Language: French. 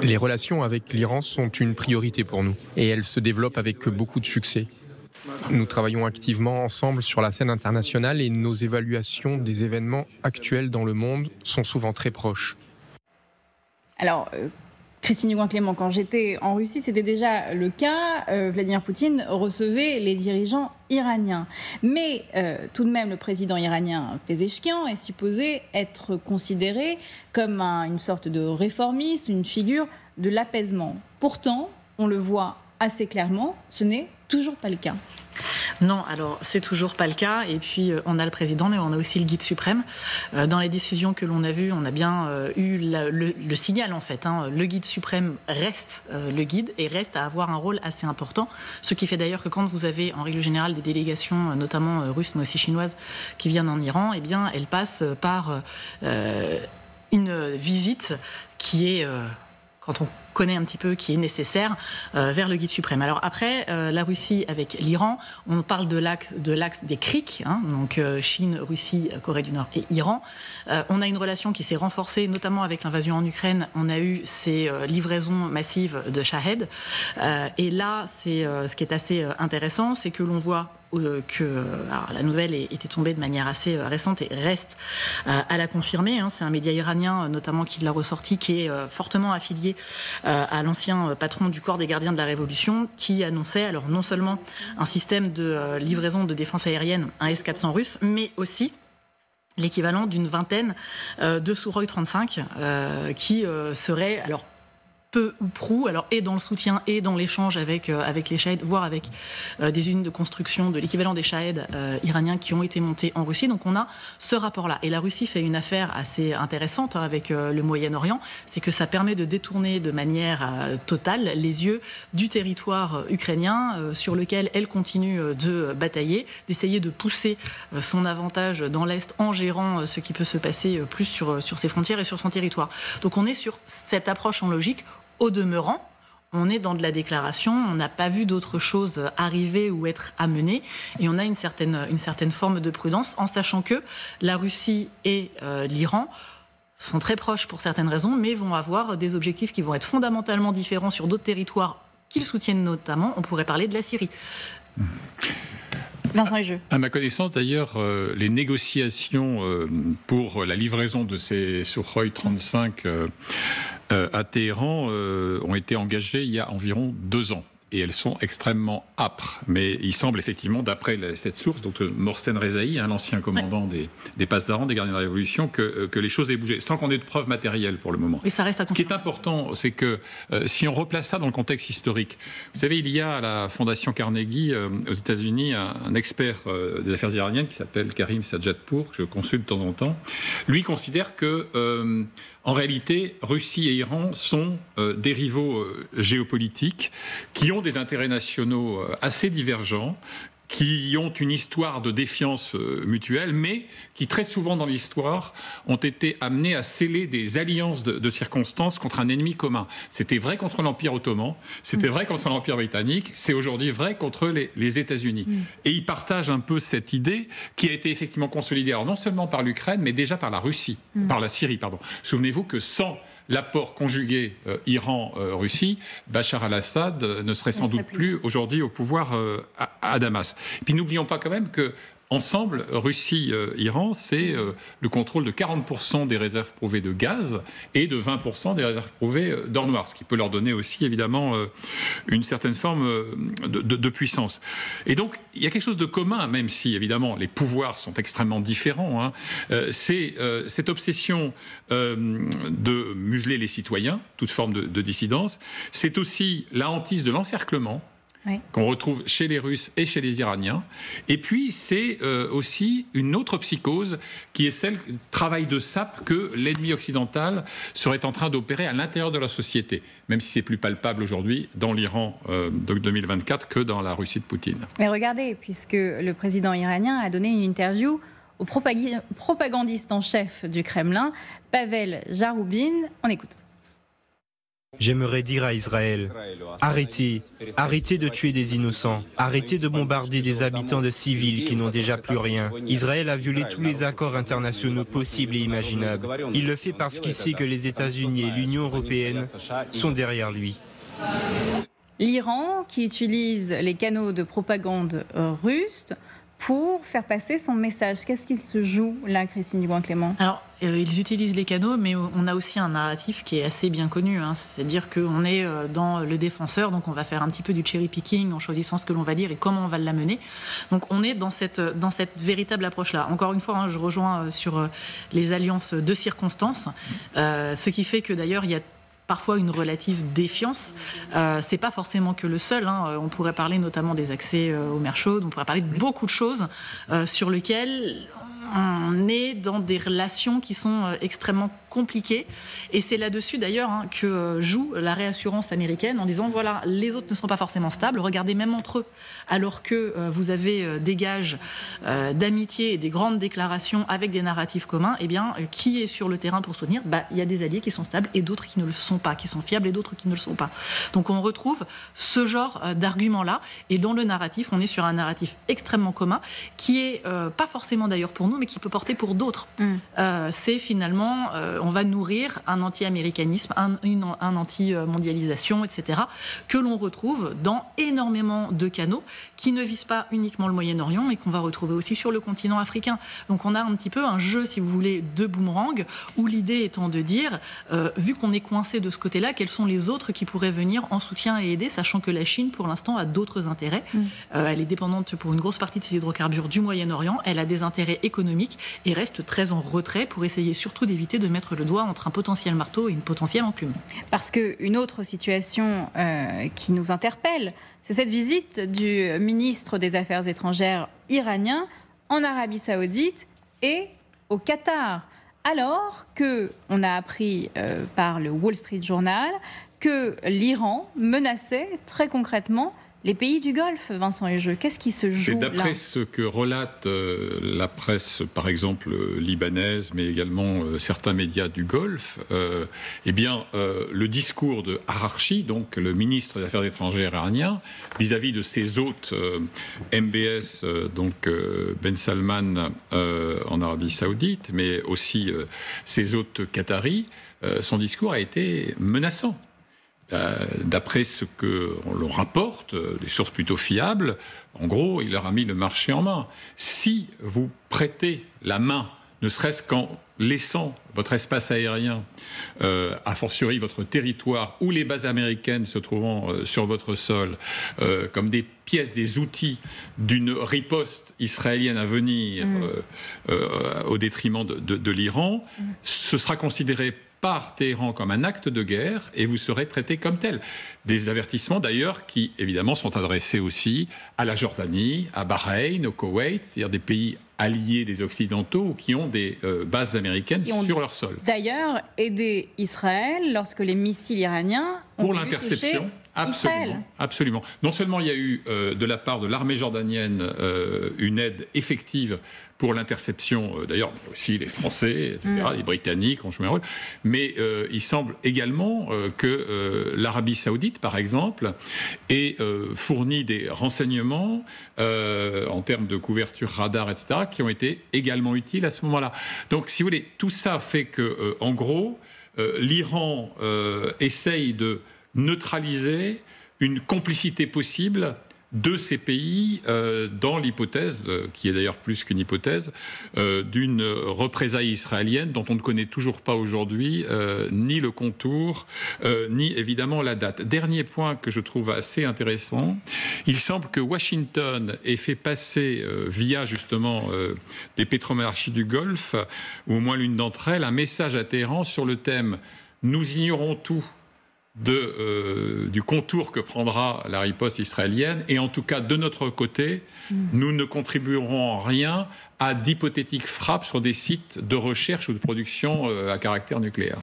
Les relations avec l'Iran sont une priorité pour nous et elles se développent avec beaucoup de succès. Nous travaillons activement ensemble sur la scène internationale et nos évaluations des événements actuels dans le monde sont souvent très proches. Alors, Christine Hougoin-Clément, quand j'étais en Russie, c'était déjà le cas. Vladimir Poutine recevait les dirigeants iraniens. Mais tout de même, le président iranien Pezeshkian est supposé être considéré comme une sorte de réformiste, une figure de l'apaisement. Pourtant, on le voit assez clairement, ce n'est toujours pas le cas. Non, alors c'est toujours pas le cas. Et puis on a le président, mais on a aussi le guide suprême. Dans les décisions que l'on a vues, on a bien eu le signal en fait. Le guide suprême reste le guide et reste à avoir un rôle assez important. Ce qui fait d'ailleurs que quand vous avez en règle générale des délégations, notamment russes, mais aussi chinoises, qui viennent en Iran, eh bien elles passent par une visite qui est, quand on connaît un petit peu, qui est nécessaire vers le guide suprême. Alors après, la Russie avec l'Iran, on parle de l'axe des CRIC, donc Chine, Russie, Corée du Nord et Iran. On a une relation qui s'est renforcée, notamment avec l'invasion en Ukraine. On a eu ces livraisons massives de Shahed. Et là, ce qui est assez intéressant, c'est que l'on voit alors la nouvelle était tombée de manière assez récente et reste à la confirmer. C'est un média iranien notamment qui l'a ressorti, qui est fortement affilié à l'ancien patron du corps des gardiens de la Révolution, qui annonçait alors non seulement un système de livraison de défense aérienne, un S-400 russe, mais aussi l'équivalent d'une vingtaine de Sukhoi 35 qui seraient alors peu ou prou, alors et dans le soutien et dans l'échange avec les Shahed, voire avec des unités de construction de l'équivalent des Shahed iraniens qui ont été montés en Russie. Donc on a ce rapport-là. Et la Russie fait une affaire assez intéressante avec le Moyen-Orient, c'est que ça permet de détourner de manière totale les yeux du territoire ukrainien sur lequel elle continue de batailler, d'essayer de pousser son avantage dans l'Est en gérant ce qui peut se passer plus sur ses frontières et sur son territoire. Donc on est sur cette approche en logique. Au demeurant, on est dans de la déclaration, on n'a pas vu d'autres choses arriver ou être amenées, et on a une certaine forme de prudence, en sachant que la Russie et l'Iran sont très proches pour certaines raisons, mais vont avoir des objectifs qui vont être fondamentalement différents sur d'autres territoires qu'ils soutiennent notamment. On pourrait parler de la Syrie. Vincent Hugeux. À ma connaissance, d'ailleurs, les négociations pour la livraison de ces Sukhoi 35 à Téhéran ont été engagées il y a environ 2 ans. Et elles sont extrêmement âpres. Mais il semble effectivement, d'après cette source, donc Mohsen Rezaï, l'ancien commandant des Passes d'Aran, des gardiens de la Révolution, que les choses aient bougé, sans qu'on ait de preuves matérielles pour le moment. Et ça reste à confirmer. Ce qui est important, c'est que si on replace ça dans le contexte historique, vous savez, il y a à la Fondation Carnegie aux États-Unis un expert des affaires iraniennes qui s'appelle Karim Sadjadpour, que je consulte de temps en temps. Lui considère que en réalité, Russie et Iran sont des rivaux géopolitiques qui ont des intérêts nationaux assez divergents, qui ont une histoire de défiance mutuelle, mais qui très souvent dans l'histoire ont été amenés à sceller des alliances de circonstances contre un ennemi commun. C'était vrai contre l'Empire ottoman, c'était vrai contre l'Empire britannique, c'est aujourd'hui vrai contre les États-Unis. Et ils partagent un peu cette idée qui a été effectivement consolidée, alors non seulement par l'Ukraine, mais déjà par la Russie, par la Syrie, pardon. Souvenez-vous que sans l'apport conjugué Iran-Russie, Bachar al-Assad ne serait sans doute plus aujourd'hui au pouvoir à Damas. Et puis n'oublions pas quand même que ensemble, Russie-Iran, c'est le contrôle de 40% des réserves prouvées de gaz et de 20% des réserves prouvées d'or noir, ce qui peut leur donner aussi évidemment une certaine forme de puissance. Et donc, il y a quelque chose de commun, même si évidemment les pouvoirs sont extrêmement différents. C'est cette obsession de museler les citoyens, toute forme de dissidence. C'est aussi la hantise de l'encerclement, qu'on retrouve chez les Russes et chez les Iraniens. Et puis, c'est aussi une autre psychose qui est celle du travail de sape que l'ennemi occidental serait en train d'opérer à l'intérieur de la société, même si c'est plus palpable aujourd'hui dans l'Iran de 2024 que dans la Russie de Poutine. Mais regardez, puisque le président iranien a donné une interview au propagandiste en chef du Kremlin, Pavel Jaroubine. On écoute. J'aimerais dire à Israël, arrêtez de tuer des innocents, arrêtez de bombarder des habitants de civils qui n'ont déjà plus rien. Israël a violé tous les accords internationaux possibles et imaginables. Il le fait parce qu'il sait que les États-Unis et l'Union européenne sont derrière lui. L'Iran qui utilise les canaux de propagande russes pour faire passer son message. Qu'est-ce qu'il se joue là, Christine Dugouin-Clément ? Alors, ils utilisent les canaux, mais on a aussi un narratif qui est assez bien connu. C'est-à-dire qu'on est dans le défenseur, donc on va faire un petit peu du cherry picking en choisissant ce que l'on va dire et comment on va l'amener. Donc on est dans cette véritable approche-là. Encore une fois, je rejoins sur les alliances de circonstances, ce qui fait que d'ailleurs il y a parfois une relative défiance. C'est pas forcément que le seul. On pourrait parler notamment des accès aux mers chaudes. On pourrait parler de beaucoup de choses sur lesquelles on est dans des relations qui sont extrêmement compliquées. Et c'est là-dessus d'ailleurs que joue la réassurance américaine en disant voilà, les autres ne sont pas forcément stables. Regardez même entre eux, alors que vous avez des gages d'amitié et des grandes déclarations avec des narratifs communs. Eh bien, qui est sur le terrain pour soutenir ? Il y a des alliés qui sont stables et d'autres qui ne le sont pas, qui sont fiables et d'autres qui ne le sont pas. Donc on retrouve ce genre d'arguments-là. Et dans le narratif, on est sur un narratif extrêmement commun qui est pas forcément d'ailleurs pour nous, mais qui peut porter pour d'autres. C'est finalement, on va nourrir un anti-américanisme, un anti-mondialisation, etc., que l'on retrouve dans énormément de canaux qui ne visent pas uniquement le Moyen-Orient, mais qu'on va retrouver aussi sur le continent africain. Donc on a un petit peu un jeu, si vous voulez, de boomerang, où l'idée étant de dire, vu qu'on est coincé de ce côté-là, quels sont les autres qui pourraient venir en soutien et aider, sachant que la Chine, pour l'instant, a d'autres intérêts. Elle est dépendante pour une grosse partie de ses hydrocarbures du Moyen-Orient, elle a des intérêts économiques et reste très en retrait pour essayer surtout d'éviter de mettre le doigt entre un potentiel marteau et une potentielle enclume. Parce qu'une autre situation qui nous interpelle, c'est cette visite du ministre des Affaires étrangères iranien en Arabie Saoudite et au Qatar. Alors qu'on a appris par le Wall Street Journal que l'Iran menaçait très concrètement les pays du Golfe, Vincent Hugeux. Qu'est-ce qui se joue là ? D'après ce que relate la presse, par exemple libanaise, mais également certains médias du Golfe, le discours de Araghchi, donc le ministre des Affaires étrangères iranien, vis-à-vis de ses hôtes MBS, Ben Salman en Arabie Saoudite, mais aussi ses hôtes qataris, son discours a été menaçant. D'après ce que l'on rapporte, des sources plutôt fiables, en gros, il leur a mis le marché en main. Si vous prêtez la main, ne serait-ce qu'en laissant votre espace aérien, a fortiori votre territoire ou les bases américaines se trouvant sur votre sol, comme des pièces, des outils d'une riposte israélienne à venir au détriment de l'Iran, ce sera considéré par Téhéran comme un acte de guerre et vous serez traité comme tel. Des avertissements d'ailleurs qui évidemment sont adressés aussi à la Jordanie, à Bahreïn, au Koweït, c'est-à-dire des pays alliés des Occidentaux qui ont des bases américaines sur leur sol. D'ailleurs, aider Israël lorsque les missiles iraniens ont pour l'interception. Absolument, absolument. Non seulement il y a eu de la part de l'armée jordanienne une aide effective pour l'interception, d'ailleurs aussi les Français, etc., les Britanniques ont joué un rôle, mais il semble également que l'Arabie Saoudite, par exemple, ait fourni des renseignements en termes de couverture radar, etc., qui ont été également utiles à ce moment-là. Donc, si vous voulez, tout ça fait que, en gros, l'Iran essaye de neutraliser une complicité possible de ces pays dans l'hypothèse, qui est d'ailleurs plus qu'une hypothèse, d'une représailles israélienne dont on ne connaît toujours pas aujourd'hui ni le contour, ni évidemment la date. Dernier point que je trouve assez intéressant, il semble que Washington ait fait passer, via justement des pétromonarchies du Golfe, ou au moins l'une d'entre elles, un message à Téhéran sur le thème « Nous ignorons tout » du contour que prendra la riposte israélienne, et en tout cas de notre côté, nous ne contribuerons en rien à d'hypothétiques frappes sur des sites de recherche ou de production à caractère nucléaire.